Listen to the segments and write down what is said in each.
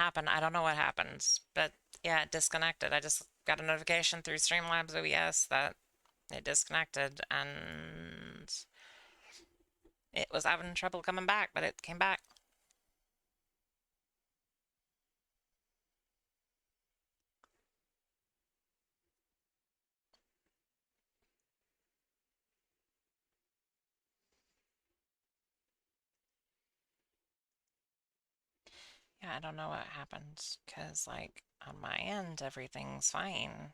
happened. I don't know what happened, but yeah, it disconnected. I just got a notification through Streamlabs OBS that it disconnected and it was having trouble coming back, but it came back. Yeah, I don't know what happened because, like, on my end, everything's fine.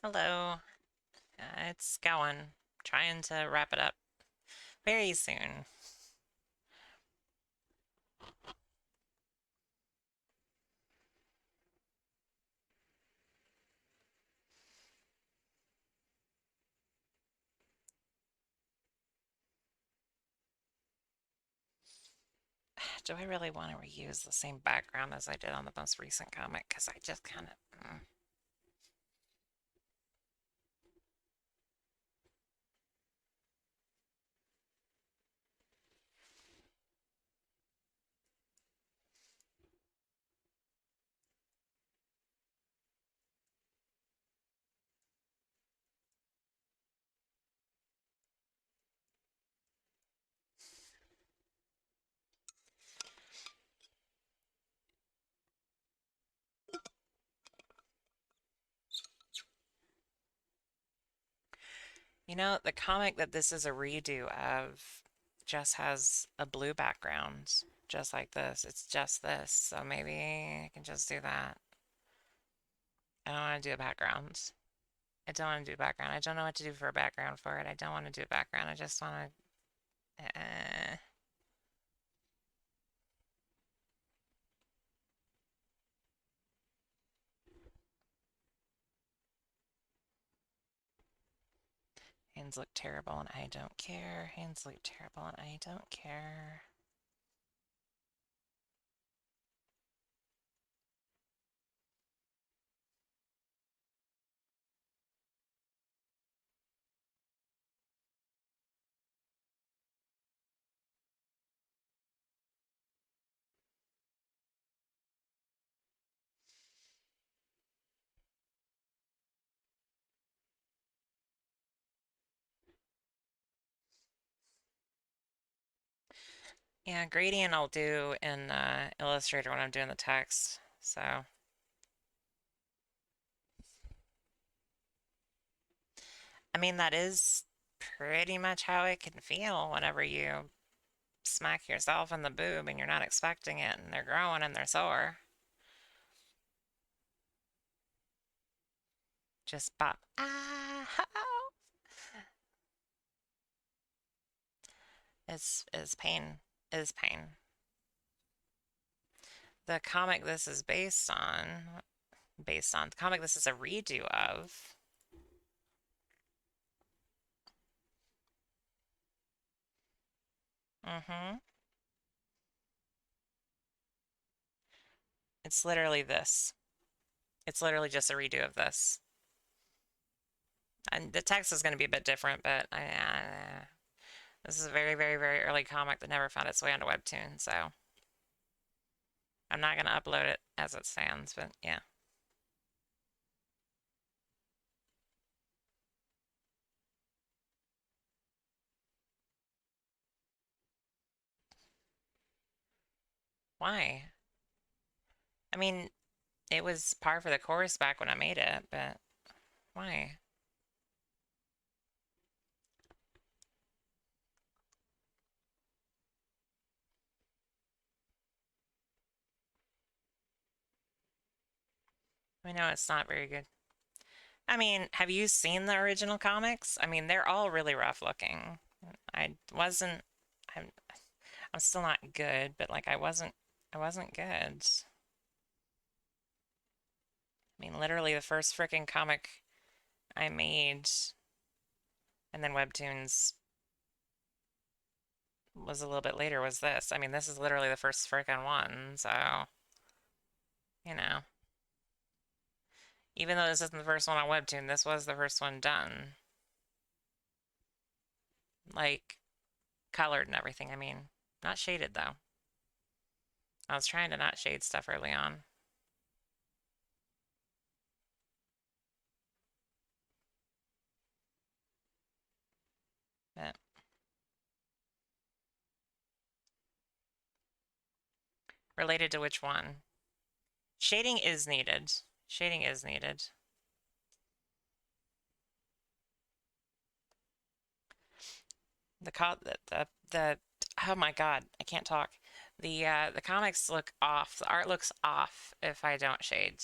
Hello. It's going. Trying to wrap it up very soon. Do I really want to reuse the same background as I did on the most recent comic? Because I just kind of. You know, the comic that this is a redo of just has a blue background, just like this. It's just this, so maybe I can just do that. I don't want to do a background. I don't want to do a background. I don't know what to do for a background for it. I don't want to do a background. I just want to. Hands look terrible and I don't care. Hands look terrible and I don't care. Yeah, gradient I'll do in Illustrator when I'm doing the text. So, I mean, that is pretty much how it can feel whenever you smack yourself in the boob and you're not expecting it and they're growing and they're sore. Just pop. Ah, is pain. Is pain. The comic this is based on the comic this is a redo of. Mm-hmm. It's literally this. It's literally just a redo of this. And the text is going to be a bit different, but this is a very, very, very early comic that never found its way onto Webtoon, so I'm not going to upload it as it stands, but yeah. Why? I mean, it was par for the course back when I made it, but why? I know it's not very good. I mean, have you seen the original comics? I mean, they're all really rough looking. I wasn't, I'm, I'm still not good, but like I wasn't good. I mean, literally the first freaking comic I made, and then Webtoons was a little bit later, was this. I mean, this is literally the first freaking one, so, you know. Even though this isn't the first one on Webtoon, this was the first one done. Like, colored and everything, I mean. Not shaded, though. I was trying to not shade stuff early on. But related to which one? Shading is needed. Shading is needed. The oh my God, I can't talk. The comics look off. The art looks off if I don't shade.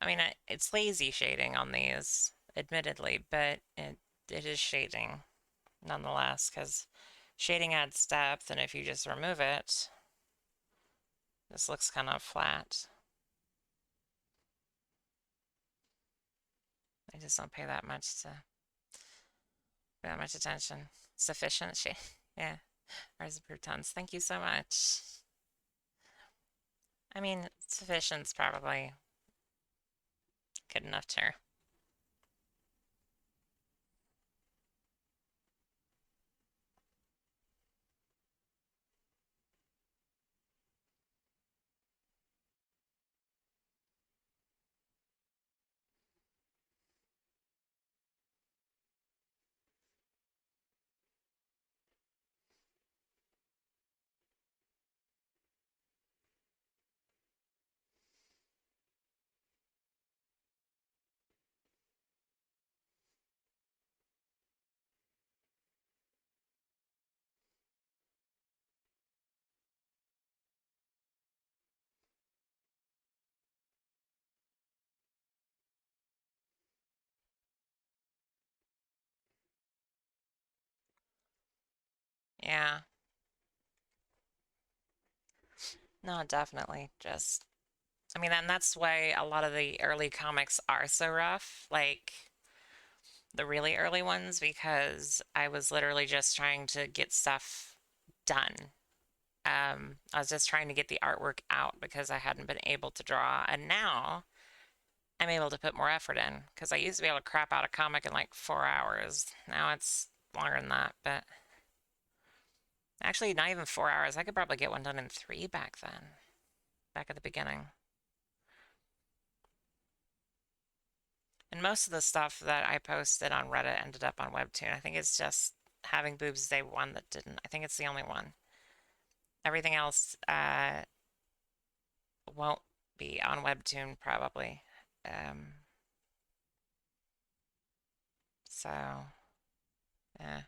I mean, it's lazy shading on these, admittedly, but it is shading nonetheless, because shading adds depth, and if you just remove it, this looks kind of flat. I just don't pay that much attention. Sufficient shade. Yeah. Rise of protons. Thank you so much. I mean, sufficient's probably good enough too. Yeah. No, definitely. Just, I mean, and that's why a lot of the early comics are so rough, like the really early ones, because I was literally just trying to get stuff done. I was just trying to get the artwork out because I hadn't been able to draw, and now I'm able to put more effort in because I used to be able to crap out a comic in like 4 hours. Now it's longer than that, but actually, not even 4 hours. I could probably get one done in three back then, back at the beginning. And most of the stuff that I posted on Reddit ended up on Webtoon. I think it's just Having Boobs Day 1 that didn't. I think it's the only one. Everything else won't be on Webtoon probably. Um, so, yeah.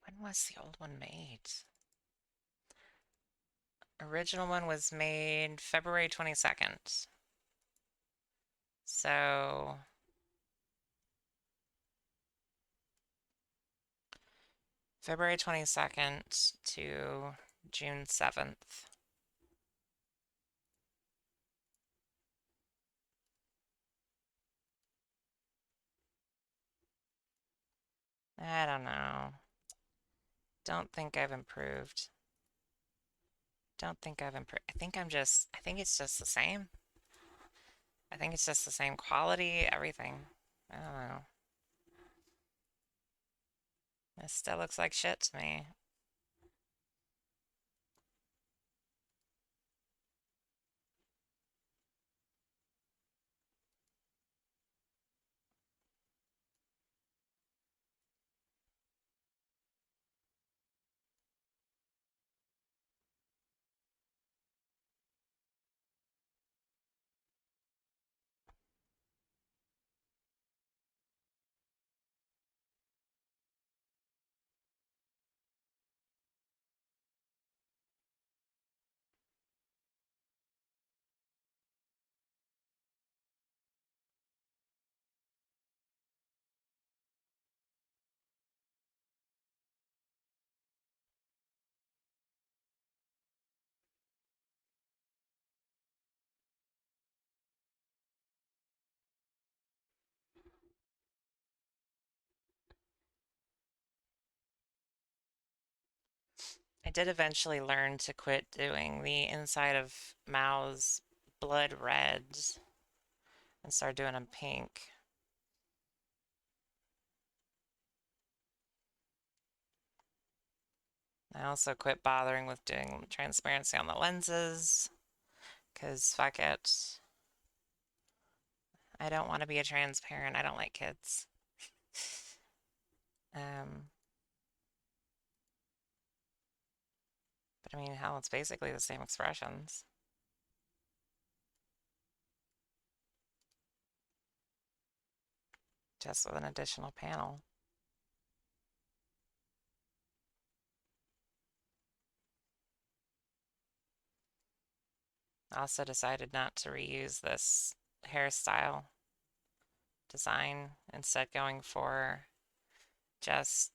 When was the old one made? Original one was made February 22nd. So, February 22nd to June 7th. I don't know. Don't think I've improved. Don't think I've improved. I think it's just the same. I think it's just the same quality, everything. I don't know. It still looks like shit to me. I did eventually learn to quit doing the inside of Mao's blood reds and start doing them pink. I also quit bothering with doing transparency on the lenses because fuck it. I don't want to be a transparent. I don't like kids. Um, but I mean, hell, it's basically the same expressions, just with an additional panel. I also decided not to reuse this hairstyle design, instead going for just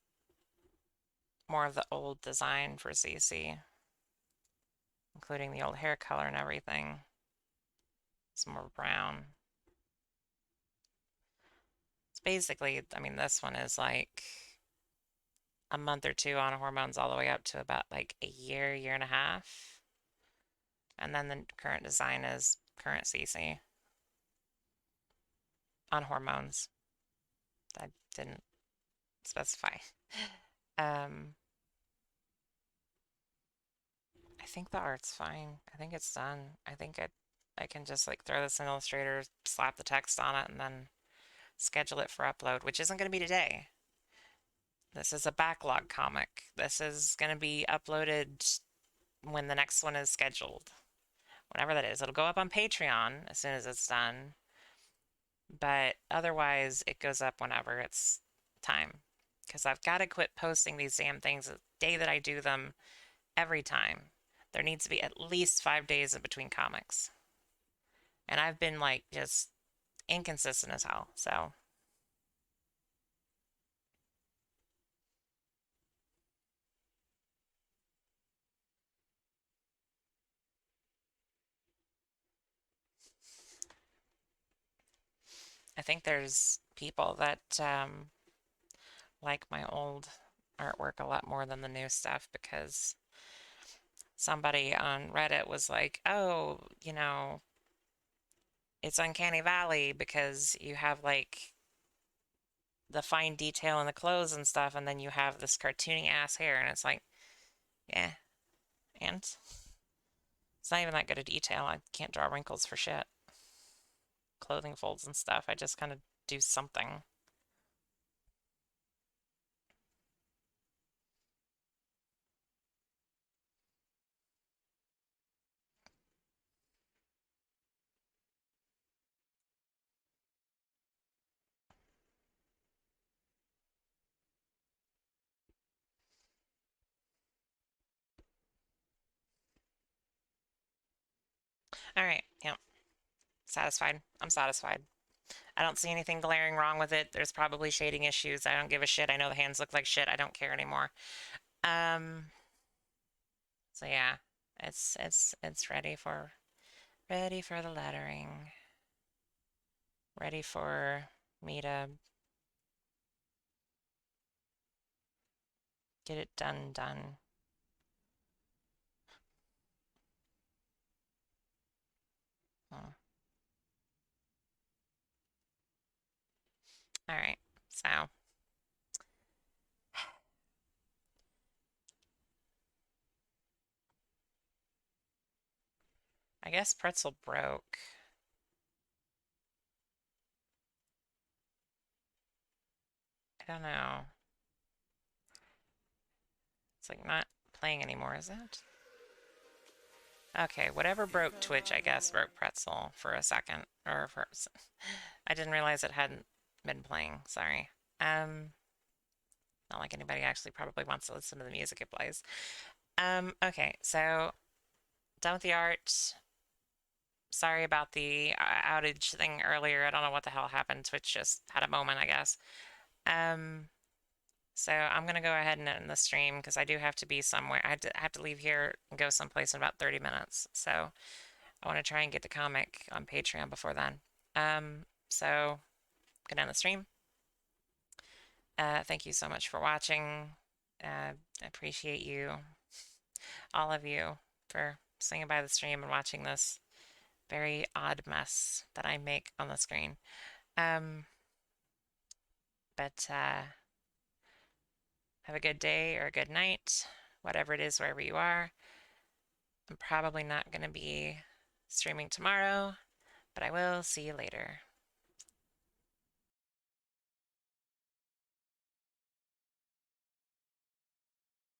more of the old design for CC, including the old hair color and everything. It's more brown. It's basically, I mean, this one is like a month or two on hormones all the way up to about like a year, year and a half. And then the current design is current CC on hormones. I didn't specify. Um, I think the art's fine. I think it's done. I can just like throw this in Illustrator, slap the text on it, and then schedule it for upload, which isn't going to be today. This is a backlog comic. This is going to be uploaded when the next one is scheduled. Whenever that is. It'll go up on Patreon as soon as it's done. But otherwise, it goes up whenever it's time. Because I've got to quit posting these damn things the day that I do them every time. There needs to be at least 5 days in between comics. And I've been like just inconsistent as hell. So I think there's people that like my old artwork a lot more than the new stuff because somebody on Reddit was like, oh, it's Uncanny Valley because you have like the fine detail in the clothes and stuff, and then you have this cartoony ass hair, and it's like, yeah, and it's not even that good a detail. I can't draw wrinkles for shit. Clothing folds and stuff. I just kind of do something. All right, yeah, satisfied. I'm satisfied. I don't see anything glaring wrong with it. There's probably shading issues. I don't give a shit. I know the hands look like shit. I don't care anymore. Um, so yeah, it's ready for the lettering. Ready for me to get it done. Hmm. All right. So I guess pretzel broke. I don't know. It's like not playing anymore, is it? Okay, whatever broke Twitch, I guess, broke Pretzel for a second. Or for I didn't realize it hadn't been playing. Sorry. Um, Not like anybody actually probably wants to listen to the music it plays. Okay, so done with the art. Sorry about the outage thing earlier. I don't know what the hell happened. Twitch just had a moment, I guess. Um, so I'm gonna go ahead and end the stream because I do have to be somewhere. I have to leave here and go someplace in about 30 minutes. So I want to try and get the comic on Patreon before then. So gonna end the stream. Thank you so much for watching. I appreciate you, all of you, for swinging by the stream and watching this very odd mess that I make on the screen. Um, but have a good day or a good night, whatever it is, wherever you are. I'm probably not going to be streaming tomorrow, but I will see you later.